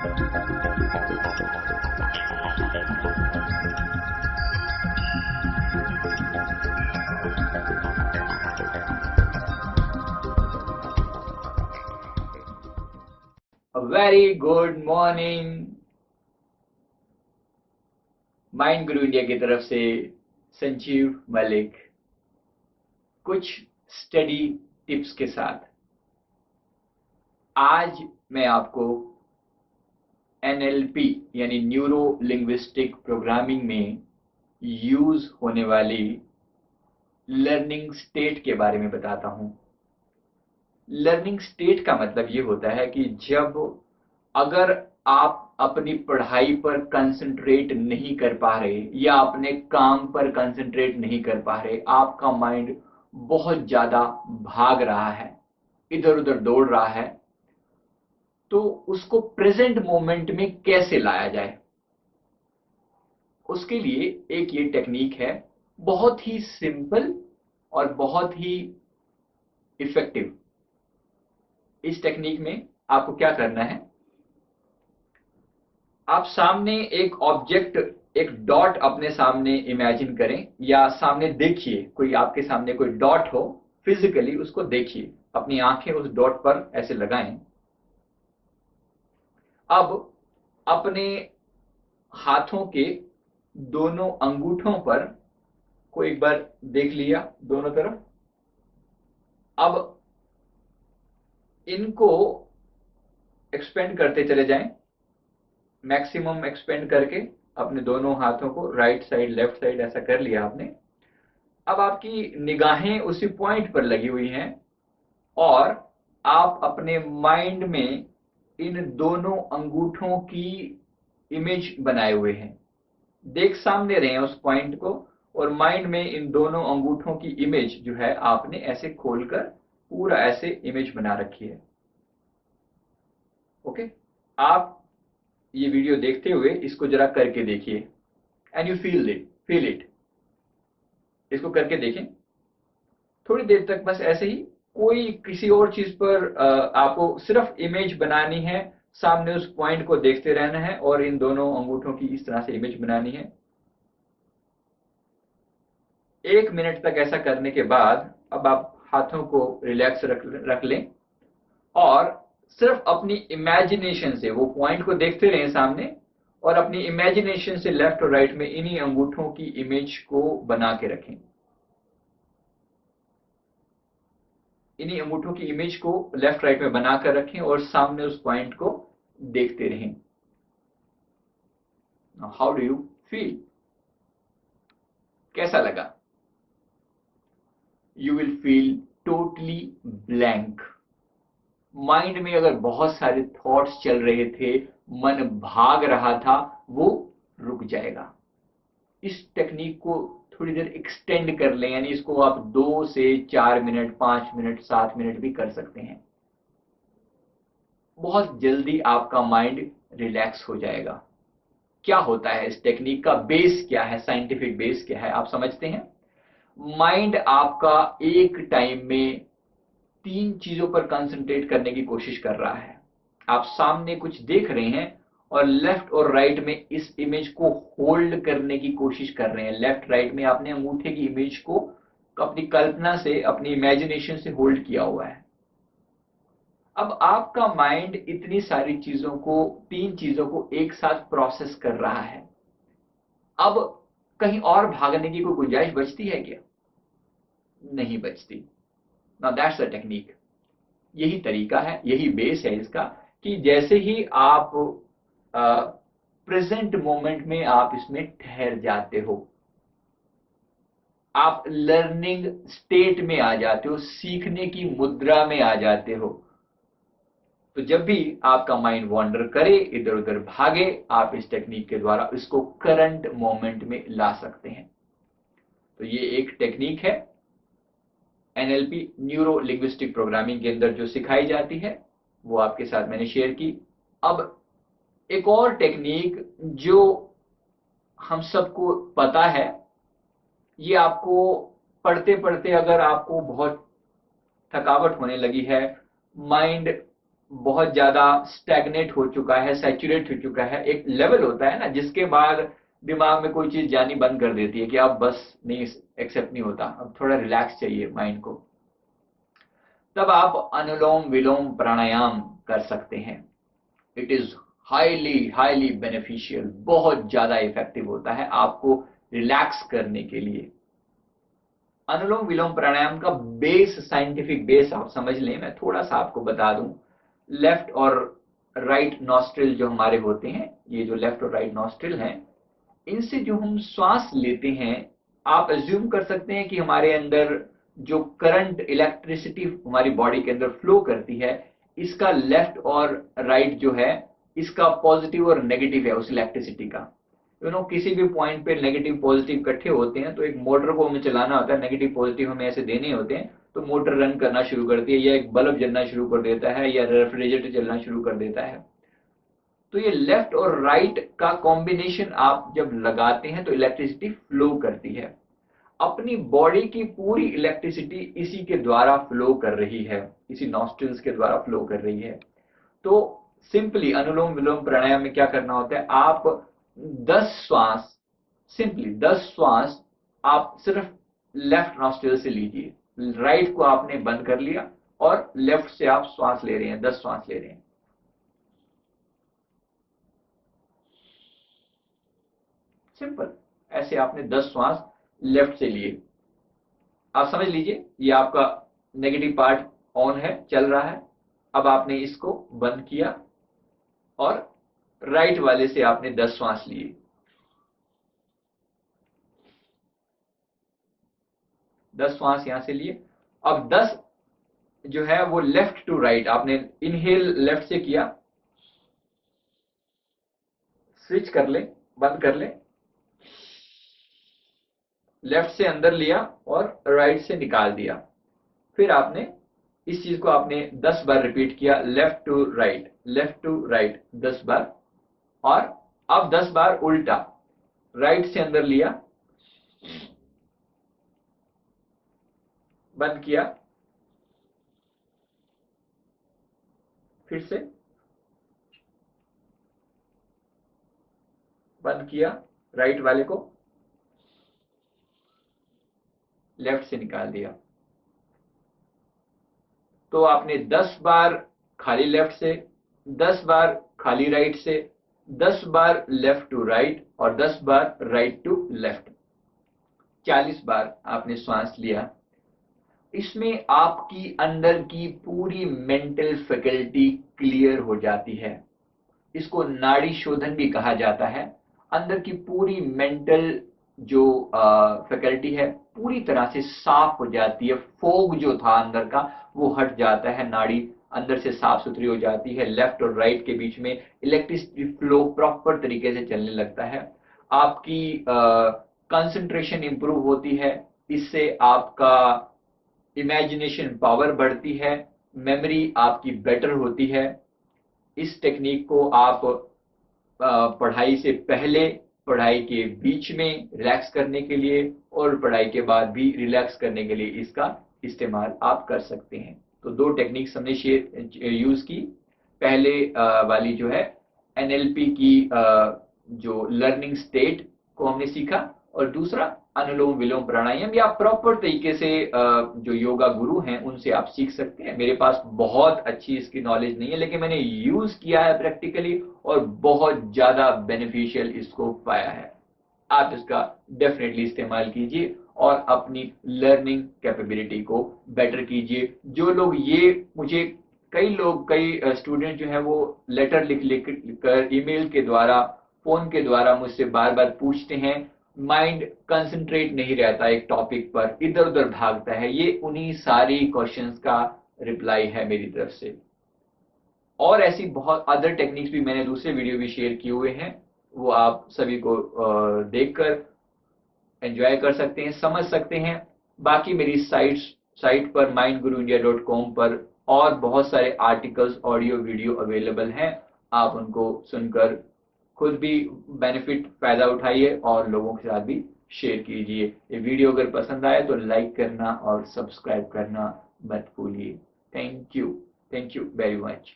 Very good morning. Mind गुरु India की तरफ से संजीव मलिक कुछ स्टडी टिप्स के साथ आज मैं आपको एनएलपी यानी न्यूरो लिंग्विस्टिक प्रोग्रामिंग में यूज होने वाली लर्निंग स्टेट के बारे में बताता हूं। लर्निंग स्टेट का मतलब ये होता है कि जब अगर आप अपनी पढ़ाई पर कंसंट्रेट नहीं कर पा रहे या अपने काम पर कंसंट्रेट नहीं कर पा रहे, आपका माइंड बहुत ज्यादा भाग रहा है, इधर उधर दौड़ रहा है, तो उसको प्रेजेंट मोमेंट में कैसे लाया जाए, उसके लिए एक ये टेक्निक है, बहुत ही सिंपल और बहुत ही इफेक्टिव। इस टेक्निक में आपको क्या करना है, आप सामने एक ऑब्जेक्ट, एक डॉट अपने सामने इमेजिन करें या सामने देखिए, कोई आपके सामने कोई डॉट हो, फिजिकली उसको देखिए, अपनी आंखें उस डॉट पर ऐसे लगाएं। अब अपने हाथों के दोनों अंगूठों पर को एक बार देख लिया दोनों तरफ। अब इनको एक्सपेंड करते चले जाएं, मैक्सिमम एक्सपेंड करके अपने दोनों हाथों को राइट साइड लेफ्ट साइड ऐसा कर लिया आपने। अब आपकी निगाहें उसी पॉइंट पर लगी हुई हैं और आप अपने माइंड में इन दोनों अंगूठों की इमेज बनाए हुए हैं, देख सामने रहे हैं उस पॉइंट को, और माइंड में इन दोनों अंगूठों की इमेज जो है आपने ऐसे खोलकर पूरा ऐसे इमेज बना रखी है। ओके, आप ये वीडियो देखते हुए इसको जरा करके देखिए एंड यू फील इट। इसको करके देखें थोड़ी देर तक, बस ऐसे ही, कोई किसी और चीज पर आपको सिर्फ इमेज बनानी है, सामने उस पॉइंट को देखते रहना है और इन दोनों अंगूठों की इस तरह से इमेज बनानी है। 1 मिनट तक ऐसा करने के बाद अब आप हाथों को रिलैक्स रख लें और सिर्फ अपनी इमेजिनेशन से वो पॉइंट को देखते रहें सामने, और अपनी इमेजिनेशन से लेफ्ट और राइट में इन्हीं अंगूठों की इमेज को बना के रखें। इन्हीं अंगूठों की इमेज को लेफ्ट राइट में बनाकर रखें और सामने उस पॉइंट को देखते रहें। How do you feel? कैसा लगा? You will feel totally blank. Mind में अगर बहुत सारे थॉट्स चल रहे थे, मन भाग रहा था, वो रुक जाएगा। इस टेक्निक को थोड़ी देर एक्सटेंड कर लें, यानी इसको आप 2 से 4 मिनट, 5 मिनट, 7 मिनट भी कर सकते हैं। बहुत जल्दी आपका माइंड रिलैक्स हो जाएगा। क्या होता है इस टेक्निक का बेस क्या है, साइंटिफिक बेस क्या है, आप समझते हैं? माइंड आपका एक टाइम में 3 चीजों पर कंसंट्रेट करने की कोशिश कर रहा है। आप सामने कुछ देख रहे हैं और लेफ्ट और राइट में इस इमेज को होल्ड करने की कोशिश कर रहे हैं। लेफ्ट राइट में आपने अंगूठे की इमेज को अपनी कल्पना से, अपनी इमेजिनेशन से होल्ड किया हुआ है। अब आपका माइंड इतनी सारी चीजों को, 3 चीजों को एक साथ प्रोसेस कर रहा है। अब कहीं और भागने की कोई गुंजाइश बचती है क्या? नहीं बचती। Now that's the technique. यही तरीका है, यही बेस है इसका, कि जैसे ही आप प्रेजेंट मोमेंट में आप इसमें ठहर जाते हो, आप लर्निंग स्टेट में आ जाते हो, सीखने की मुद्रा में आ जाते हो। तो जब भी आपका माइंड वॉन्डर करे, इधर उधर भागे, आप इस टेक्निक के द्वारा इसको करंट मोमेंट में ला सकते हैं। तो ये एक टेक्निक है एनएलपी, न्यूरो लिंग्विस्टिक प्रोग्रामिंग के अंदर जो सिखाई जाती है, वो आपके साथ मैंने शेयर की। अब एक और टेक्निक जो हम सबको पता है, ये आपको पढ़ते पढ़ते अगर आपको बहुत थकावट होने लगी है, माइंड बहुत ज्यादा स्टैग्नेट हो चुका है, सैचुरेट हो चुका है, एक लेवल होता है ना जिसके बाद दिमाग में कोई चीज जानी बंद कर देती है कि अब बस नहीं, एक्सेप्ट नहीं होता, अब थोड़ा रिलैक्स चाहिए माइंड को, तब आप अनुलोम विलोम प्राणायाम कर सकते हैं। It is highly highly beneficial, बहुत ज्यादा इफेक्टिव होता है आपको रिलैक्स करने के लिए। अनुलोम विलोम प्राणायाम का बेस, साइंटिफिक बेस आप समझ लें, मैं थोड़ा सा आपको बता दूं। लेफ्ट और राइट नॉस्ट्रिल जो हमारे होते हैं, ये जो लेफ्ट और राइट नॉस्ट्रिल हैं, इनसे जो हम श्वास लेते हैं, आप एज्यूम कर सकते हैं कि हमारे अंदर जो करंट, इलेक्ट्रिसिटी हमारी बॉडी के अंदर फ्लो करती है, इसका लेफ्ट और राइट जो है, इसका पॉजिटिव और नेगेटिव है उस इलेक्ट्रिसिटी का। किसी भी पॉइंट पे नेगेटिव पॉजिटिव इकट्ठे होते हैं, तो एक मोटर को हमें चलाना होता है, नेगेटिव पॉजिटिव हमें ऐसे देने होते हैं, तो मोटर रन करना शुरू करती है, या एक बल्ब जलना शुरू कर देता है, या रेफ्रिजरेटर चलना शुरू कर देता है। तो ये लेफ्ट और राइट का कॉम्बिनेशन आप जब लगाते हैं तो इलेक्ट्रिसिटी फ्लो करती है। अपनी बॉडी की पूरी इलेक्ट्रिसिटी इसी के द्वारा फ्लो कर रही है, इसी नॉस्ट्रिल्स के द्वारा फ्लो कर रही है। तो सिंपली अनुलोम विलोम प्राणायाम में क्या करना होता है, आप 10 श्वास, सिंपली 10 श्वास आप सिर्फ लेफ्ट नॉस्ट्रिल से लीजिए। राइट को आपने बंद कर लिया और लेफ्ट से आप श्वास ले रहे हैं, 10 श्वास ले रहे हैं। सिंपल, ऐसे आपने 10 श्वास लेफ्ट से लिए। आप समझ लीजिए ये आपका नेगेटिव पार्ट ऑन है, चल रहा है। अब आपने इसको बंद किया और राइट वाले से आपने 10 श्वास लिए। 10 श्वास यहां से लिए। अब 10 जो है वो लेफ्ट टू राइट, आपने इनहेल लेफ्ट से किया, स्विच कर ले, बंद कर ले, लेफ्ट से अंदर लिया और राइट से निकाल दिया। फिर आपने इस चीज को आपने 10 बार रिपीट किया, left to right, left to right 10 बार। और अब 10 बार उल्टा, राइट से अंदर लिया, बंद किया, फिर से बंद किया, राइट वाले को लेफ्ट से निकाल दिया। तो आपने 10 बार खाली लेफ्ट से, 10 बार खाली राइट से, 10 बार लेफ्ट टू राइट और 10 बार राइट टू लेफ्ट, 40 बार आपने श्वास लिया। इसमें आपकी अंदर की पूरी मेंटल फैकल्टी क्लियर हो जाती है। इसको नाड़ी शोधन भी कहा जाता है। अंदर की पूरी मेंटल जो फैकल्टी है पूरी तरह से साफ हो जाती है। फोग जो था अंदर का वो हट जाता है, नाड़ी अंदर से साफ सुथरी हो जाती है। लेफ्ट और राइट के बीच में इलेक्ट्रिसिटी फ्लो प्रॉपर तरीके से चलने लगता है। आपकी कंसंट्रेशन इंप्रूव होती है। इससे आपका इमेजिनेशन पावर बढ़ती है, मेमोरी आपकी बेटर होती है। इस टेक्निक को आप पढ़ाई से पहले, पढ़ाई के बीच में रिलैक्स करने के लिए और पढ़ाई के बाद भी रिलैक्स करने के लिए इसका इस्तेमाल आप कर सकते हैं। तो 2 टेक्निक्स हमने यूज की। पहले वाली जो है एनएलपी की जो लर्निंग स्टेट को हमने सीखा, और दूसरा अनुलोम विलोम प्राणायाम, या प्रॉपर तरीके से जो योगा गुरु हैं उनसे आप सीख सकते हैं। मेरे पास बहुत अच्छी इसकी नॉलेज नहीं है, लेकिन मैंने यूज किया है प्रैक्टिकली और बहुत ज्यादा बेनिफिशियल इसको पाया है। आप इसका डेफिनेटली इस्तेमाल कीजिए और अपनी लर्निंग कैपेबिलिटी को बेटर कीजिए। जो लोग ये मुझे, कई स्टूडेंट जो हैं वो लेटर लिख कर, ईमेल के द्वारा, फोन के द्वारा मुझसे बार बार पूछते हैं, माइंड कंसंट्रेट नहीं रहता एक टॉपिक पर, इधर उधर भागता है। ये उन्हीं सारी क्वेश्चंस का रिप्लाई है मेरी तरफ से। और ऐसी बहुत अदर टेक्निक्स भी मैंने दूसरे वीडियो भी शेयर किए हुए हैं, वो आप सभी को देखकर एंजॉय कर सकते हैं, समझ सकते हैं। बाकी मेरी साइट पर mindguruindia.com पर और बहुत सारे आर्टिकल्स, ऑडियो वीडियो अवेलेबल हैं। आप उनको सुनकर खुद भी बेनिफिट, फायदा उठाइए और लोगों के साथ भी शेयर कीजिए। ये वीडियो अगर पसंद आए तो लाइक करना और सब्सक्राइब करना मत भूलिए। Thank you very much.